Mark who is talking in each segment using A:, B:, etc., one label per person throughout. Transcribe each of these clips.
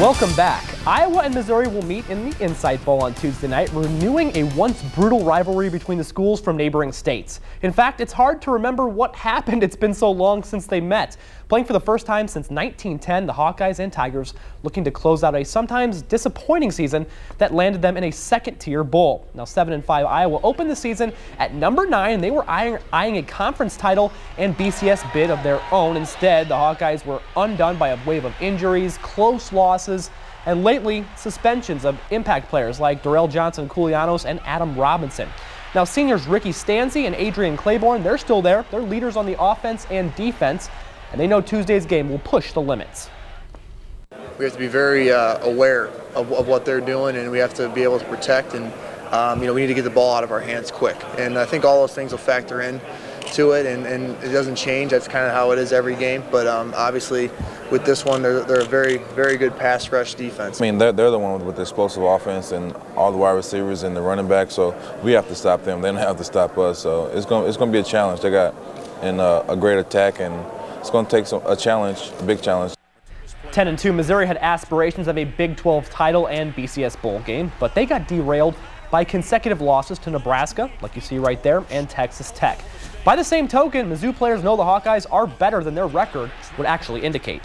A: Welcome back. Iowa and Missouri will meet in the Insight Bowl on Tuesday night, renewing a once brutal rivalry between the schools from neighboring states. In fact, it's hard to remember what happened. It's been so long since they met. Playing for the first time since 1910, the Hawkeyes and Tigers looking to close out a sometimes disappointing season that landed them in a second-tier bowl. Now 7-5 Iowa opened the season at number 9, and they were eyeing a conference title and BCS bid of their own. Instead, the Hawkeyes were undone by a wave of injuries, close losses, and lately suspensions of impact players like Darrell Johnson-Koulianos and Adam Robinson. Now seniors Ricky Stanzi and Adrian Claiborne, they're still there. They're leaders on the offense and defense, and they know Tuesday's game will push the limits.
B: We have to be very aware of what they're doing, and we have to be able to protect, and we need to get the ball out of our hands quick. And I think all those things will factor in to it, and it doesn't change. That's kind of how it is every game. But obviously, with this one, they're a very, very good pass rush defense.
C: I mean, they're the one with the explosive offense and all the wide receivers and the running back. So we have to stop them. They don't have to stop us. So it's going to be a challenge. They got a great attack, and it's going to take a big challenge.
A: 10-2 Missouri had aspirations of a Big 12 title and BCS bowl game, but they got derailed by consecutive losses to Nebraska, like you see right there, and Texas Tech. By the same token, Mizzou players know the Hawkeyes are better than their record would actually indicate.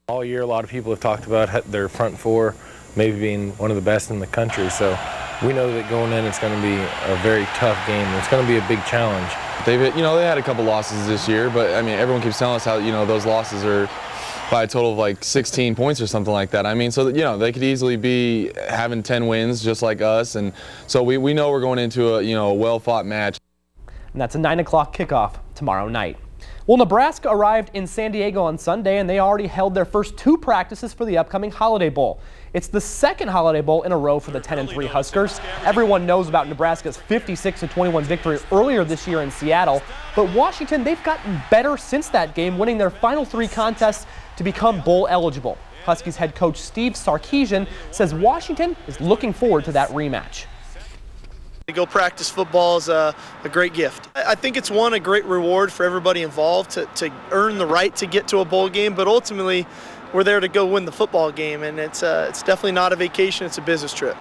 D: All year, a lot of people have talked about their front four maybe being one of the best in the country, so we know that going in it's going to be a very tough game. It's going to be a big challenge.
E: They had a couple losses this year, but I mean, everyone keeps telling us how those losses are by a total of like 16 points or something like that. I mean, so they could easily be having 10 wins just like us, and so we know we're going into a well-fought match.
A: And that's a 9 o'clock kickoff tomorrow night. Well, Nebraska arrived in San Diego on Sunday, and they already held their first 2 practices for the upcoming Holiday Bowl. It's the second Holiday Bowl in a row for the 10-3 Huskers. Everyone knows about Nebraska's 56-21 victory earlier this year in Seattle, but Washington, they've gotten better since that game, winning their final 3 contests to become bowl eligible. Huskies head coach Steve Sarkisian says Washington is looking forward to that rematch.
F: To go practice football is a great gift. I think it's a great reward for everybody involved to earn the right to get to a bowl game, but ultimately we're there to go win the football game, and it's definitely not a vacation, it's a business trip.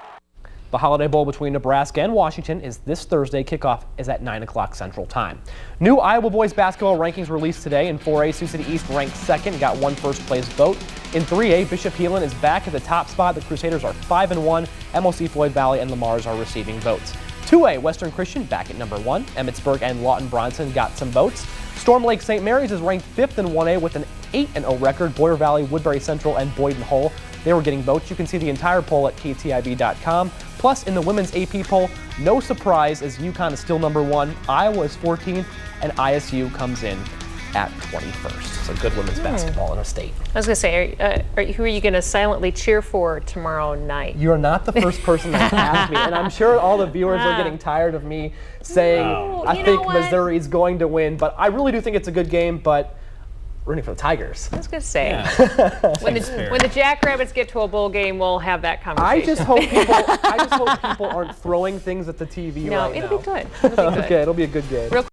A: The Holiday Bowl between Nebraska and Washington is this Thursday. Kickoff is at 9 o'clock Central Time. New Iowa boys basketball rankings released today. In 4A, Sioux City East ranked second, got 1 first-place vote. In 3A, Bishop Heelan is back at the top spot. The Crusaders are 5-1. MOC Floyd Valley and Lamar's are receiving votes. 2A, Western Christian back at number 1. Emmitsburg and Lawton Bronson got some votes. Storm Lake St. Mary's is ranked 5th in 1A with an 8-0 record. Boyer Valley, Woodbury Central, and Boyden Hull, they were getting votes. You can see the entire poll at ktib.com. Plus, in the women's AP poll, no surprise as UConn is still number 1, Iowa is 14th, and ISU comes in at 21st. So good women's basketball in our state.
G: I was going to say, who are you going to silently cheer for tomorrow night?
A: You're not the first person that asked me, and I'm sure all the viewers are getting tired of me saying, I think Missouri's going to win, but I really do think it's a good game, but rooting for the Tigers.
G: I was going to say, when the Jackrabbits get to a bowl game, we'll have that conversation.
A: I just hope people aren't throwing things at the TV right now.
G: No, it'll be good. It'll be good.
A: Okay, it'll be a good game.